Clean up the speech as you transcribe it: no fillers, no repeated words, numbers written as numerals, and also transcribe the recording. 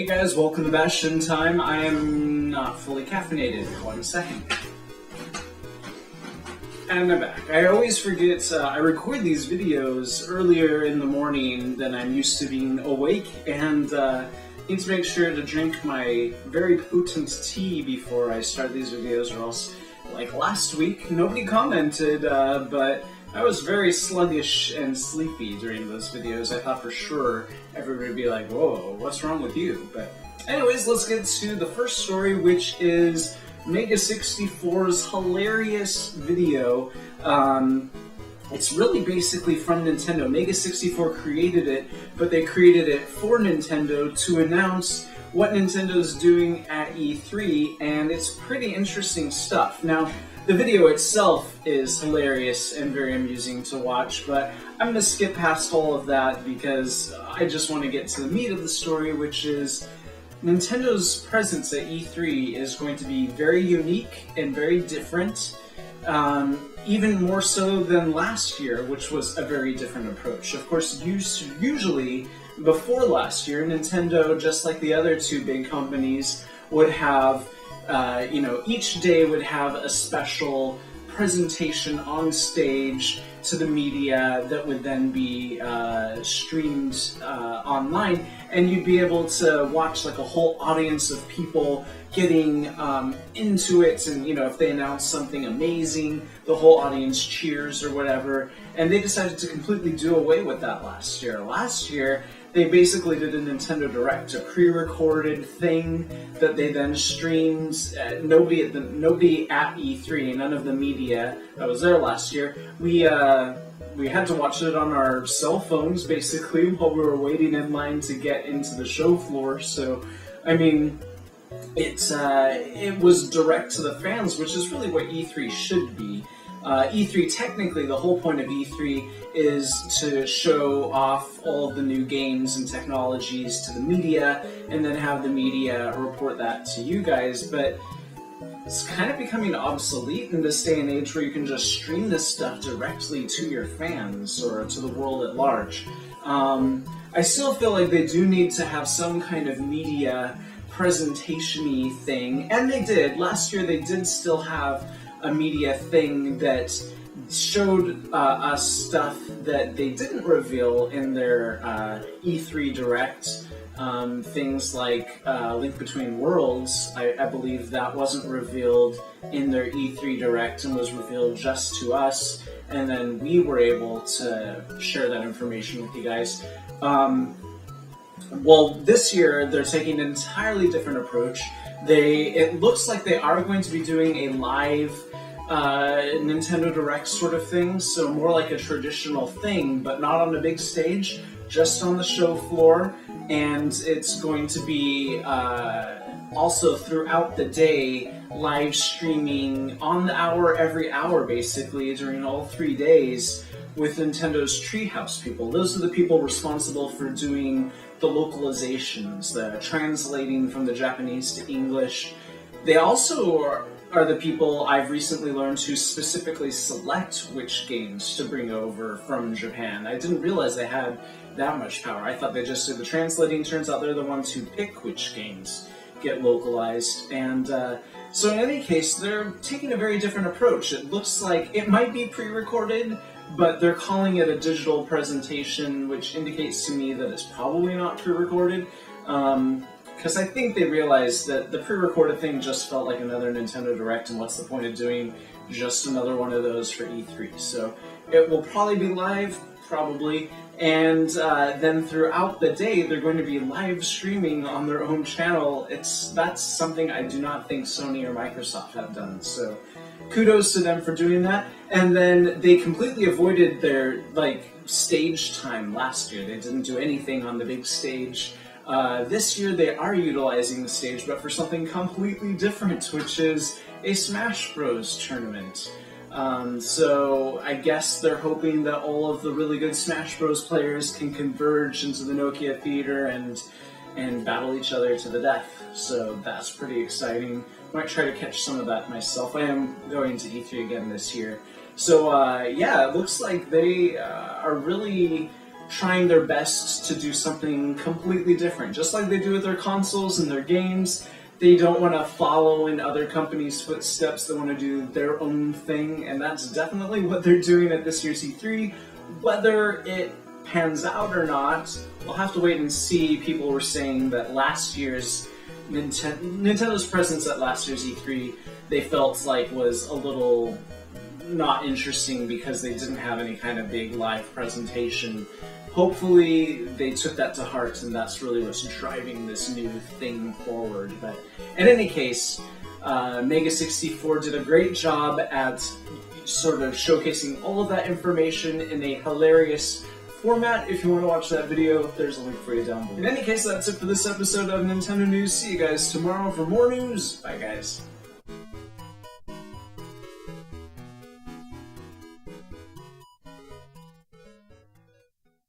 Hey guys, welcome to Bastian time. I am not fully caffeinated. 1 second. And I'm back. I always forget, I record these videos earlier in the morning than I'm used to being awake, and need to make sure to drink my very potent tea before I start these videos, or else, like last week, nobody commented, but I was very sluggish and sleepy during those videos. I thought for sure everybody would be like, whoa, what's wrong with you? But anyways, let's get to the first story, which is Mega64's hilarious video. It's really basically from Nintendo. Mega64 created it, but they created it for Nintendo to announce what Nintendo's doing at E3, and it's pretty interesting stuff. Now, the video itself is hilarious and very amusing to watch, but I'm going to skip past all of that because I just want to get to the meat of the story, which is Nintendo's presence at E3 is going to be very unique and very different, even more so than last year, which was a very different approach. Of course, usually before last year, Nintendo, just like the other two big companies, would have each day would have a special presentation on stage to the media that would then be streamed online, and you'd be able to watch like a whole audience of people getting into it, and if they announce something amazing, the whole audience cheers or whatever. And they decided to completely do away with that last year. Last year, they basically did a Nintendo Direct, a pre-recorded thing that they then streamed. Nobody at E3, none of the media that was there last year. We had to watch it on our cell phones, basically, while we were waiting in line to get into the show floor. So, I mean, it was direct to the fans, which is really what E3 should be. E3, technically, the whole point of E3 is to show off all of the new games and technologies to the media, and then have the media report that to you guys, but it's kind of becoming obsolete in this day and age where you can just stream this stuff directly to your fans, or to the world at large. I still feel like they do need to have some kind of media presentation-y thing, and they did. Last year they did still have a media thing that showed us stuff that they didn't reveal in their E3 Direct. Things like Link Between Worlds, I believe that wasn't revealed in their E3 Direct and was revealed just to us, and then we were able to share that information with you guys. Well, this year they're taking an entirely different approach. It looks like they are going to be doing a live Nintendo Direct sort of thing, so more like a traditional thing, but not on a big stage, just on the show floor, and it's going to be also throughout the day, live streaming on the hour, every hour, basically, during all 3 days, with Nintendo's Treehouse people. Those are the people responsible for doing the localizations, the translating from the Japanese to English. They also are the people I've recently learned to specifically select which games to bring over from Japan. I didn't realize they had that much power. I thought they just did the translating. Turns out they're the ones who pick which games get localized. And so in any case, they're taking a very different approach. It looks like it might be pre-recorded, but they're calling it a digital presentation, which indicates to me that it's probably not pre-recorded. Because I think they realized that the pre-recorded thing just felt like another Nintendo Direct, and what's the point of doing just another one of those for E3? So it will probably be live, probably, and then throughout the day they're going to be live streaming on their own channel. That's something I do not think Sony or Microsoft have done, so kudos to them for doing that. And then they completely avoided their stage time last year. They didn't do anything on the big stage. This year they are utilizing the stage, but for something completely different, which is a Smash Bros. Tournament. So I guess they're hoping that all of the really good Smash Bros. Players can converge into the Nokia Theater and battle each other to the death. So that's pretty exciting. Might try to catch some of that myself. I am going to E3 again this year. So yeah, it looks like they are really trying their best to do something completely different. Just like they do with their consoles and their games, they don't want to follow in other companies' footsteps. They want to do their own thing, and that's definitely what they're doing at this year's E3. Whether it pans out or not, we'll have to wait and see. People were saying that last year's Nintendo's presence at last year's E3, they felt like was a little not interesting because they didn't have any kind of big live presentation. Hopefully they took that to heart, and that's really what's driving this new thing forward. But in any case, Mega 64 did a great job at sort of showcasing all of that information in a hilarious format. If you want to watch that video, there's a link for you down below. In any case, that's it for this episode of Nintendo News. See you guys tomorrow for more news. Bye, guys.